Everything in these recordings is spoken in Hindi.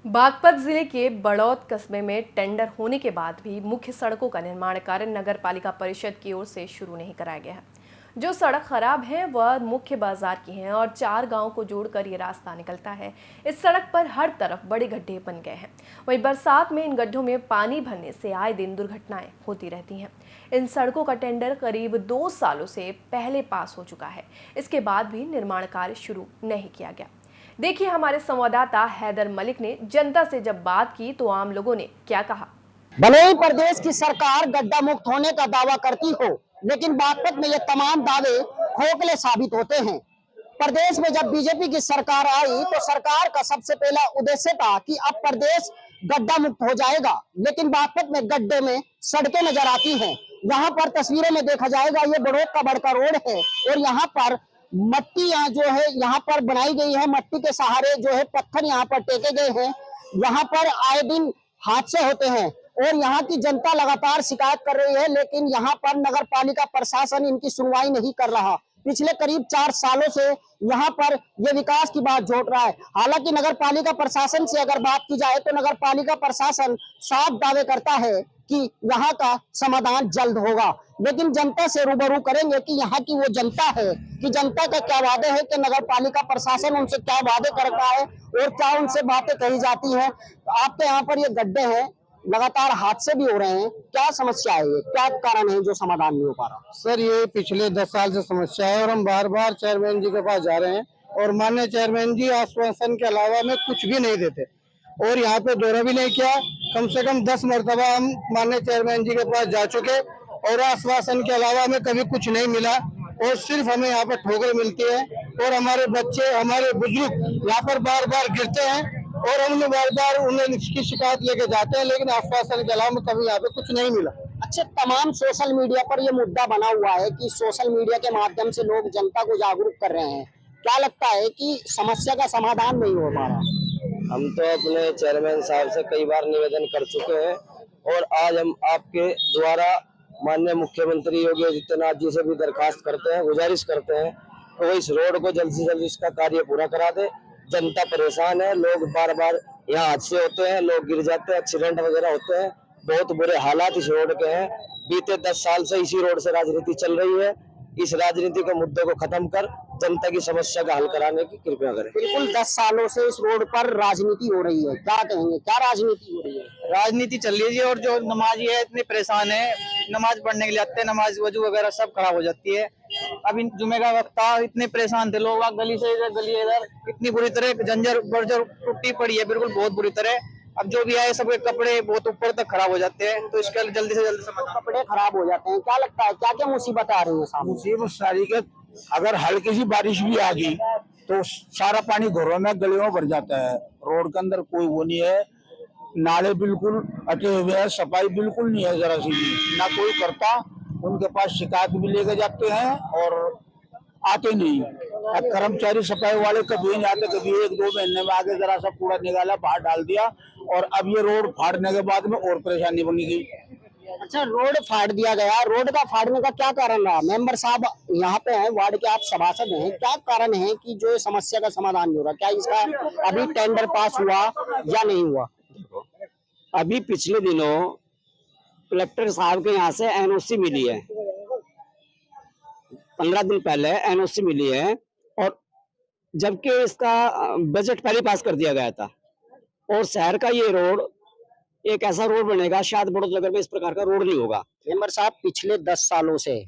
बागपत जिले के बड़ौद कस्बे में टेंडर होने के बाद भी मुख्य सड़कों का निर्माण कार्य नगर पालिका परिषद की ओर से शुरू नहीं कराया गया है। जो सड़क खराब है वह मुख्य बाजार की है और 4 गांव को जोड़कर ये रास्ता निकलता है। इस सड़क पर हर तरफ बड़े गड्ढे बन गए हैं। वहीं बरसात में इन गड्ढों में पानी भरने से आए दिन दुर्घटनाएं होती रहती हैं। इन सड़कों का टेंडर करीब 2 सालों से पहले पास हो चुका है। इसके बाद भी निर्माण कार्य शुरू नहीं किया गया। देखिए हमारे संवाददाता हैदर मलिक ने जनता से जब बात की तो आम लोगों ने क्या कहा। भले ही प्रदेश की सरकार गड्ढा मुक्त होने का दावा करती हो, लेकिन बागपत में ये तमाम दावे खोखले साबित होते हैं। प्रदेश में जब बीजेपी की सरकार आई तो सरकार का सबसे पहला उद्देश्य था कि अब प्रदेश गड्ढा मुक्त हो जाएगा, लेकिन बागपत में गड्ढे में सड़कें नजर आती हैं। यहाँ पर तस्वीरों में देखा जाएगा, ये बड़ौद का बड़का रोड है और यहाँ पर मट्टी जो है यहाँ पर बनाई गई है। मट्टी के सहारे जो है पत्थर यहाँ पर टेके गए हैं। यहाँ पर आए दिन हादसे होते हैं और यहाँ की जनता लगातार शिकायत कर रही है, लेकिन यहाँ पर नगर पालिका प्रशासन इनकी सुनवाई नहीं कर रहा। पिछले करीब 4 सालों से यहाँ पर ये विकास की बात जोड़ रहा है। हालांकि नगर पालिका प्रशासन से अगर बात की जाए तो नगर पालिका प्रशासन साफ दावे करता है कि यहाँ का समाधान जल्द होगा, लेकिन जनता से रूबरू करेंगे कि यहाँ की वो जनता है कि जनता का क्या वादे है कि नगर पालिका प्रशासन उनसे क्या वादे करता है और क्या उनसे बातें कही जाती हैं। आपके यहाँ पर ये गड्ढे हैं, लगातार हादसे भी हो रहे हैं, क्या समस्या है, ये क्या कारण है जो समाधान नहीं हो पा रहा? सर, ये पिछले 10 साल से समस्या है और हम बार बार चेयरमैन जी के पास जा रहे हैं और माननीय चेयरमैन जी आश्वासन के अलावा हमें कुछ भी नहीं देते और यहाँ पे दौरा भी नहीं किया। कम से कम 10 मरतबा हम माननीय चेयरमैन जी के पास जा चुके और आश्वासन के अलावा हमें कभी कुछ नहीं मिला और सिर्फ हमें यहाँ पर ठोकर मिलती है और हमारे बच्चे, हमारे बुजुर्ग यहाँ पर बार बार गिरते हैं और हम बार बार उन्हें इसकी शिकायत लेके जाते हैं, लेकिन आश्वासन के अलावा कभी यहाँ पे कुछ नहीं मिला। अच्छा, तमाम सोशल मीडिया पर ये मुद्दा बना हुआ है कि सोशल मीडिया के माध्यम से लोग जनता को जागरूक कर रहे हैं। क्या लगता है कि समस्या का समाधान नहीं हो पा रहा? हम तो अपने चेयरमैन साहब से कई बार निवेदन कर चुके हैं और आज हम आपके द्वारा माननीय मुख्यमंत्री योगी आदित्यनाथ जी से भी दरखास्त करते हैं, गुजारिश करते हैं तो वो इस रोड को जल्द से जल्द इसका कार्य पूरा करा दे। जनता परेशान है, लोग बार बार यहाँ हादसे होते हैं, लोग गिर जाते हैं, एक्सीडेंट वगैरह होते हैं, बहुत बुरे हालात इस रोड के हैं। बीते 10 साल से इसी रोड से राजनीति चल रही है। इस राजनीति के मुद्दे को खत्म कर जनता की समस्या का हल कराने की कृपया करें। बिल्कुल 10 सालों से इस रोड पर राजनीति हो रही है, क्या कहेंगे, क्या राजनीति हो रही है? राजनीति चल रही है और जो नमाजी है इतने परेशान है, नमाज पढ़ने के लिए आते हैं, नमाज वजू वगैरह सब खराब हो जाती है। अब इन जुमे का वक्त था, इतने परेशान थे लोग, गली से इधर गली इधर, इतनी बुरी तरह जंजर बर्जर टूटी पड़ी है, बिल्कुल बहुत बुरी तरह। अब जो भी आए सबके कपड़े बहुत ऊपर तक खराब हो जाते हैं, तो इसके जल्दी से जल्दी कपड़े खराब हो जाते हैं। क्या लगता है क्या क्या मुसीबत आ रही है सामने? मुसीबत सारी के अगर हल्की सी बारिश भी आ गई तो सारा पानी घरों में गलियों में भर जाता है। रोड के अंदर कोई वो नहीं है, नाले बिल्कुल अटे हुए हैं, सफाई बिल्कुल नहीं है, जरा सी भी ना कोई करता। उनके पास शिकायत भी लेके जाते हैं और आते नहीं। कर्मचारी सफाई वाले कभी नहीं आते, कभी 1-2 महीने में आगे जरा सा कूड़ा निकाला, बाहर डाल दिया और अब ये रोड फाड़ने के बाद में और परेशानी बनी गई। अच्छा, रोड फाड़ दिया गया, रोड का फाड़ने का क्या कारण रहा? मेंबर साहब यहाँ पे हैं, वार्ड के आप सभासद हैं, क्या कारण है कि जो समस्या का समाधान नहीं हो रहा? क्या इसका अभी टेंडर पास हुआ या नहीं हुआ? अभी पिछले दिनों कलेक्टर साहब के यहाँ से एनओसी मिली है, 15 दिन पहले एनओसी मिली है और जबकि इसका बजट पहले पास कर दिया गया था और शहर का ये रोड एक ऐसा रोड बनेगा, शायद बड़ौद नगर में इस प्रकार का रोड नहीं होगा। मेंबर साहब, पिछले 10 सालों से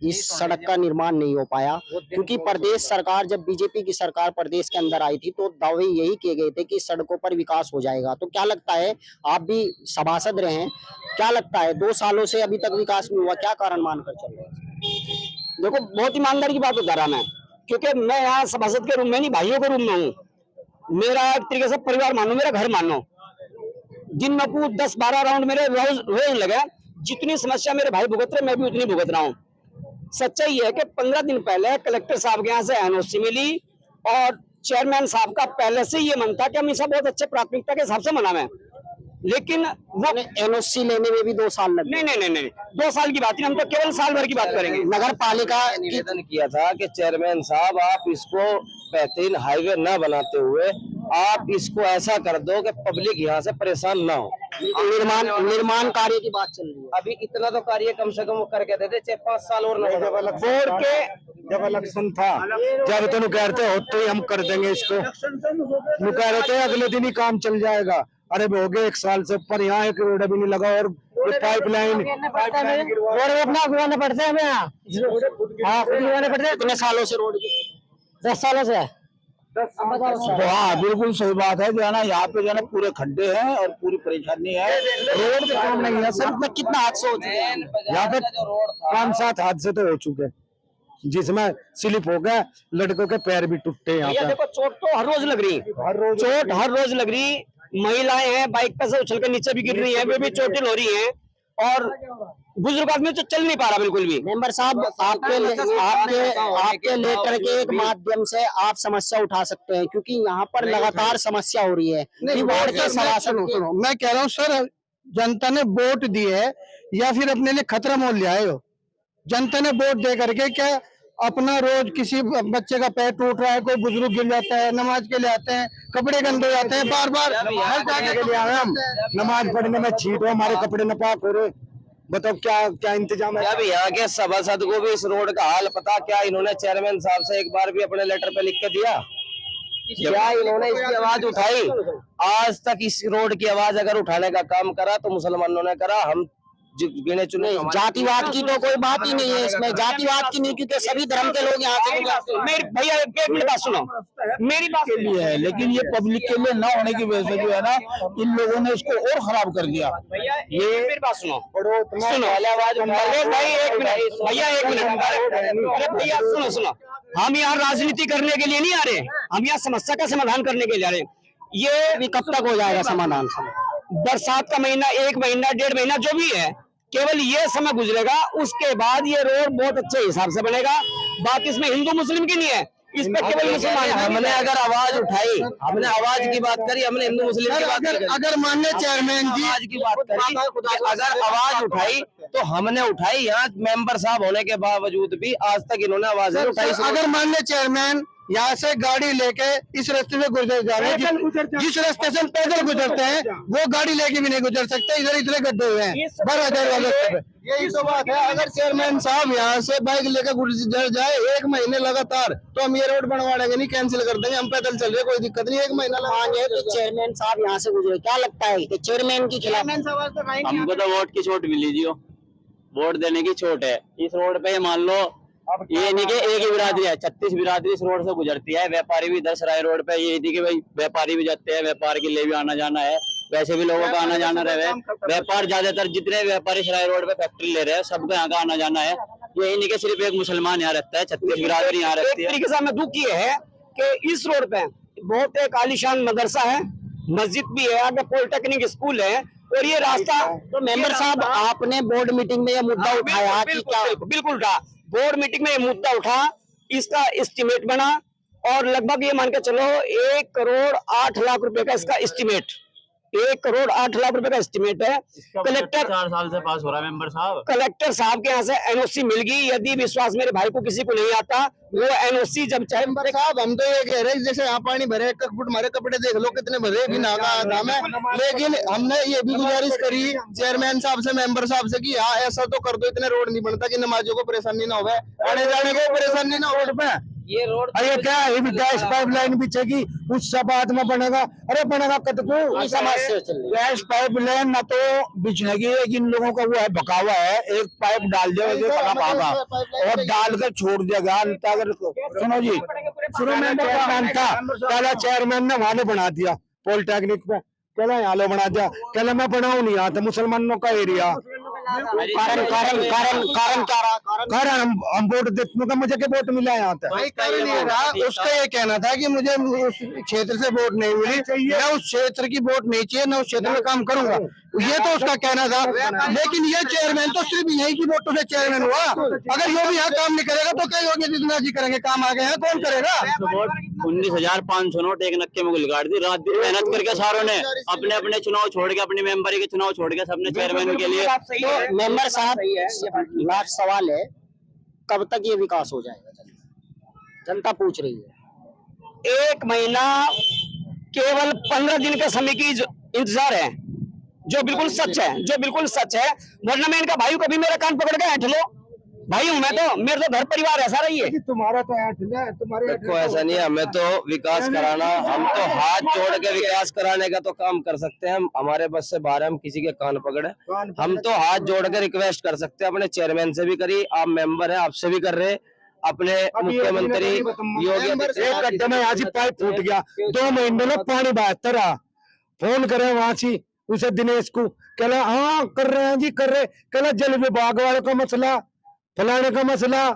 इस सड़क का निर्माण नहीं हो पाया क्योंकि प्रदेश सरकार, जब बीजेपी की सरकार प्रदेश के अंदर आई थी तो दावे यही किए गए थे कि सड़कों पर विकास हो जाएगा। तो क्या लगता है, आप भी सभासद रहे हैं, क्या लगता है 2 सालों से अभी तक विकास नहीं हुआ, क्या कारण मानकर चल रहे हैं? देखो, बहुत ईमानदारी की बात बता रहा मैं, क्योंकि मैं यहाँ सभासद के रूम में नहीं, भाइयों के रूम में हूँ। मेरा एक तरीके से परिवार मानो, मेरा घर मानो। दिन में को 10-12 राउंड मेरे रोज लगे। जितनी समस्या मेरे भाई भुगत रहे, मैं भी उतनी भुगत रहा हूँ। सच्चाई है कि 15 दिन पहले कलेक्टर साहब के यहाँ से एनओसी मिली और चेयरमैन साहब का पहले से ये मन था कि हम इसे बहुत अच्छे प्राथमिकता के हिसाब से मनावें, लेकिन वो एनओसी लेने में भी 2 साल लगे। नहीं, 2 साल की बात नहीं, हम तो केवल साल भर की बात करेंगे। नगर पालिका निवेदन किया था कि चेयरमैन साहब आप इसको बेहतरीन हाईवे न बनाते हुए आप इसको ऐसा कर दो कि पब्लिक यहाँ से परेशान ना हो। निर्माण कार्य की बात चल रही है। अभी इतना तो कार्य कम से कम वो करके देते, 4-5 साल और ना बोर्ड के जब इलेक्शन था, जब तो कहते होते ही हम कर देंगे इसको, कह रहे थे अगले दिन ही काम चल जाएगा। अरे हो गए 1 साल से ऊपर, यहाँ एक रोड भी नहीं लगा और पाइपलाइन अपना गिरवाना पड़ता है हमें यहाँ। हाँ, खुद गिरवाने पड़ते हैं। कितने सालों से रोड 10 सालों से। हाँ बिल्कुल सही बात है। जो है ना यहाँ पे जो है ना पूरे खड्डे हैं और पूरी परेशानी है, रोड पे काम नहीं है। सर में कितना हादसे हो चुके हैं यहाँ पे? 5-7 हादसे तो हो चुके हैं, जिसमें स्लिप हो गया, लड़कों के पैर भी टूटे। यहाँ पे देखो चोट तो हर रोज लग रही है, चोट हर रोज लग रही। महिलाएं हैं बाइक पे से उछल कर नीचे भी गिर रही हैं, वे भी चोटिल हो रही हैं, और बुजुर्ग आदमी तो चल नहीं पा रहा बिल्कुल भी। मेंबर साहब, आपके लेटर के एक माध्यम से आप समस्या उठा सकते हैं, क्योंकि यहाँ पर लगातार समस्या हो रही है। वार्ड के सुनो, मैं कह रहा हूँ सर, जनता ने वोट दी है या फिर अपने लिए खतरा मोल लिया है? जनता ने वोट दे करके क्या अपना रोज किसी बच्चे का पैर टूट रहा है, कोई बुजुर्ग गिर जाता है, नमाज के लिए आते हैं, कपड़े गंदे हो जाते हैं, बार बार हर जगह के लिए आए हम नमाज पढ़ने में छीट हो, हमारे कपड़े नापाक हो रहे। बताओ क्या क्या इंतजाम है? अब यहाँ के सभासद को भी इस रोड का हाल पता क्या? इन्होंने चेयरमैन साहब से एक बार भी अपने लेटर पे लिख के दिया? क्या इन्होंने इसकी आवाज उठाई? आज तक इस रोड की आवाज अगर उठाने का काम करा तो मुसलमानों ने करा। हम गिने चुने जातिवाद की तो कोई बात ही नहीं है इसमें, जातिवाद की नहीं, क्योंकि सभी धर्म के लोग यहाँ से मेरी भैया एक मिनट बात सुनो, मेरी बात के लिए है, लेकिन ये पब्लिक के लिए ना होने की वजह से जो है ना, इन लोगों ने इसको और खराब कर दिया। ये मेरी बात सुनो, भाई एक मिनट भैया, एक मिनट, अरे भैया सुनो, हम यहाँ राजनीति करने के लिए नहीं आ रहे, हम यहाँ समस्या का समाधान करने के लिए आ रहे हैं। ये कब तक हो जाएगा समाधान? बरसात का महीना, 1 महीना 1.5 महीना जो भी है, केवल ये समय गुजरेगा, उसके बाद ये रोड बहुत अच्छे हिसाब से बनेगा। बात इसमें हिंदू मुस्लिम की नहीं है, इस पे केवल मुसलमान। हमने अगर आवाज उठाई, हमने आवाज की बात करी, हमने हिंदू मुस्लिम की बात करी। अगर माननीय चेयरमैन जी आवाज की बात करी, अगर आवाज उठाई तो हमने उठाई। यहाँ मेंबर साहब होने के बावजूद भी आज तक इन्होंने आवाज नहीं उठाई। अगर माननीय चेयरमैन यहाँ से गाड़ी लेके इस रास्ते से गुजर जा रहे हैं, जिस रास्ते से पैदल गुजरते हैं वो गाड़ी लेके भी नहीं गुजर सकते। इधर इतने गड्ढे हुए हैं 12,000 वाले रास्ते पे। यही तो बात है। अगर चेयरमैन साहब यहाँ से बाइक लेकर गुजर जाए 1 महीने लगातार, तो हम ये रोड बनवा देंगे, नहीं कैंसिल कर देंगे, हम पैदल चल रहे, कोई दिक्कत नहीं। 1 महीना मांगे कि चेयरमैन साहब यहाँ से गुजरे, क्या लगता है कि चेयरमैन की खिलाफ? हमको तो वोट की छूट मिली जी, वोट देने की छूट है। इस रोड पे मान लो ये नहीं कि एक ही बिरादरी है, 36 बिरादरी इस रोड से गुजरती है। व्यापारी भी 10 राय रोड पे, ये नहीं कि भाई व्यापारी भी जाते हैं, व्यापार के लिए भी आना जाना है, वैसे भी लोगों का आना जाना रहे। व्यापार ज्यादातर जितने व्यापारी सराय रोड पे फैक्ट्री ले रहे हैं, सबका यहाँ का आना जाना है। ये नहीं कि सिर्फ एक मुसलमान यहाँ रहता है, 36 बिरादरी यहाँ रहती है। एक तरीके से हमें दुख ये है कि इस रोड पे बहुत एक आलीशान मदरसा है, मस्जिद भी है, आगे पॉलिटेक्निक स्कूल है, और ये रास्ता। तो मेंबर साहब, आपने बोर्ड मीटिंग में यह मुद्दा उठाया कि क्या? बिल्कुल उठा, बोर्ड मीटिंग में ये मुद्दा उठा, इसका एस्टिमेट बना, और लगभग ये मान के चलो 1 करोड़ 8 लाख रुपए का इसका एस्टिमेट, 1 करोड़ 8 लाख रुपए का एस्टिमेट है। कलेक्टर 4 साल से पास हो रहा है मेंबर साहब। कलेक्टर साहब के यहाँ से एनओसी मिल गई। यदि विश्वास मेरे भाई को किसी को नहीं आता, वो एनओसी जब चाहे। साहब हम तो ये कह रहे हैं, जैसे यहाँ पानी भरे, 1 फुट हमारे कपड़े देख लो कितने भरे, भी नागा आधा में। लेकिन हमने ये भी गुजारिश करी चेयरमैन साहब से, मेंबर साहब से कि हाँ ऐसा तो कर दो, इतने रोड नहीं बनता कि नमाजियों को परेशानी ना हो, आने जाने को परेशानी ना रोड पे। ये रोड अरे क्या है, गैस पाइपलाइन बिछेगी, उस सपाट में बनेगा। अरे बनेगा कतकू समस्या गैस पाइपलाइन ना तो बिछने की, इन लोगों का वो है बकावा है, एक पाइप डाल देगा और डालकर छोड़ देगा। अगर सुनो जी, शुरू में चेयरमैन था, पहला चेयरमैन ने वहां बना दिया पॉलिटेक्निक पे, कहला यहाँ लो बना दिया, कहला मैं बनाऊ नहीं, यहाँ था मुसलमानों का एरिया। कारण क्या रहा? कारण हम वोट देते, मुझे के वोट मिला यहाँ पे। उसका ये कहना था कि मुझे उस क्षेत्र से वोट नहीं मिली, मैं उस क्षेत्र की वोट नहीं चाहिए, मैं उस क्षेत्र में काम करूंगा, ये तो उसका कहना था। लेकिन ये चेयरमैन तो सिर्फ यही की वोटों से चेयरमैन हुआ। अगर ये भी यहाँ काम नहीं करेगा तो क्या योगी आदित्यनाथ जी करेंगे? काम आ गए हैं, कौन करेगा? 19,500 नोट एक नक्के में गुलगाड़ दी। रात दिन मेहनत करके सारों ने अपने अपने चुनाव छोड़ के, अपनी मेंबरी के चुनाव छोड़ के, सबने चेयरमैन के लिए। तो मेंबर साहब, लास्ट सवाल है, कब तक ये विकास हो जाएगा? जनता पूछ रही है। 1 महीना केवल 15 दिन का समय की इंतजार है, जो बिल्कुल सच है, जो बिल्कुल सच है। वरना मैं इनका भाई कभी मेरा कान पकड़ के ऐंठ लो, भाई हूं मैं तो, मेरे तो घर परिवार ऐसा रही है। तुम्हारा तो तुम्हारे देखो ऐसा नहीं है, हमें तो विकास कराना, हम तो हाथ जोड़ के विकास कराने का तो काम कर सकते हैं। हमारे बस से बाहर हम किसी के कान पकड़े, हम तो हाथ जोड़ के रिक्वेस्ट कर सकते हैं। अपने चेयरमैन से भी करी, आप मेंबर हैं, आपसे भी कर रहे, अपने मुख्यमंत्री योगी एक गड्ढे में आज ही पाइप फूट गया, 2 महीने में पानी बहता रहा। फोन करे वहां से उसे दिनेश को, कहला हाँ कर रहे हैं जी, कर रहे, कहला जल विभाग वालों का मसला, फलाने का मसला,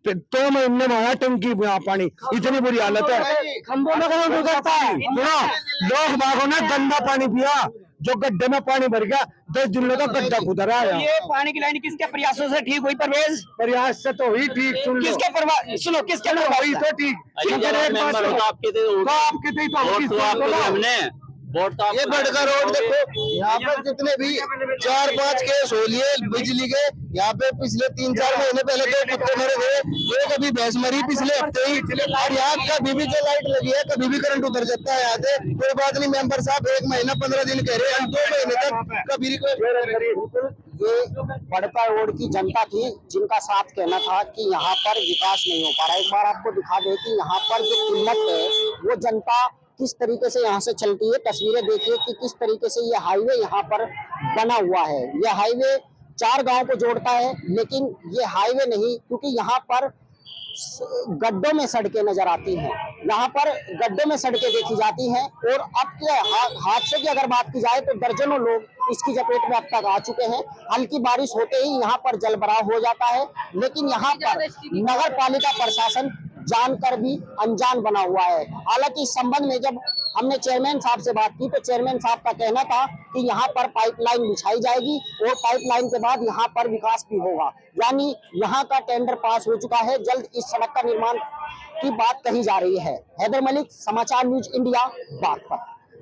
फिर 2 महीने में आया टंकी यहाँ पानी, इतनी बुरी हालत है। खंभों में कौन गुजरता है? लोग बागों ने गंदा पानी पिया, जो गड्ढे में पानी भर गया, 10 दिन का गड्ढा खुदरा है। ये पानी की लाइन किसके प्रयासों से ठीक हुई परवेज? प्रयास से तो हुई ठीक, सुन लो किसके सुनो, किसके हुई तो ठीक। हमने वोट तो ये बड़का रोड देखो, यहाँ पर जितने भी 4-5 केस हो लिए बिजली के, यहाँ पे पिछले 3-4 महीने पहले 2 कुत्ते मरे थे, एक अभी भैंस मरी पिछले हफ्ते ही। और यहाँ कभी भी जो लाइट लगी है कभी भी करंट उतर जाता है। यहाँ से कोई बात नहीं, मेंबर साहब 1 महीना 15 दिन कह रहे हैं, हम 2 महीने तक कभी ये बड़का रोड की जनता थी जिनका साथ कहना था कि यहाँ पर विकास नहीं हो पा रहा। एक बार आपको दिखा दे कि यहाँ पर जो किल्लत है वो जनता किस तरीके से यहाँ से चलती है। तस्वीरें देखिए कि किस तरीके से ये हाईवे यहाँ पर बना हुआ है। ये हाईवे 4 गांव को जोड़ता है, लेकिन ये हाईवे नहीं, क्योंकि यहाँ पर गड्ढों में सड़कें नजर आती हैं। यहाँ पर गड्ढों में सड़कें देखी जाती हैं। और अब के हादसे की अगर बात की जाए तो दर्जनों लोग इसकी चपेट में अब तक आ चुके हैं। हल्की बारिश होते ही यहाँ पर जलभराव हो जाता है, लेकिन यहाँ पर नगर पालिका प्रशासन जानकर भी अनजान बना हुआ है। हालांकि इस संबंध में जब हमने चेयरमैन साहब से बात की तो चेयरमैन साहब का कहना था कि यहाँ पर पाइपलाइन बिछाई जाएगी और पाइपलाइन के बाद यहाँ पर विकास भी होगा। यानी यहाँ का टेंडर पास हो चुका है, जल्द इस सड़क का निर्माण की बात कही जा रही है। हैदर मलिक, समाचार न्यूज इंडिया, बागपत।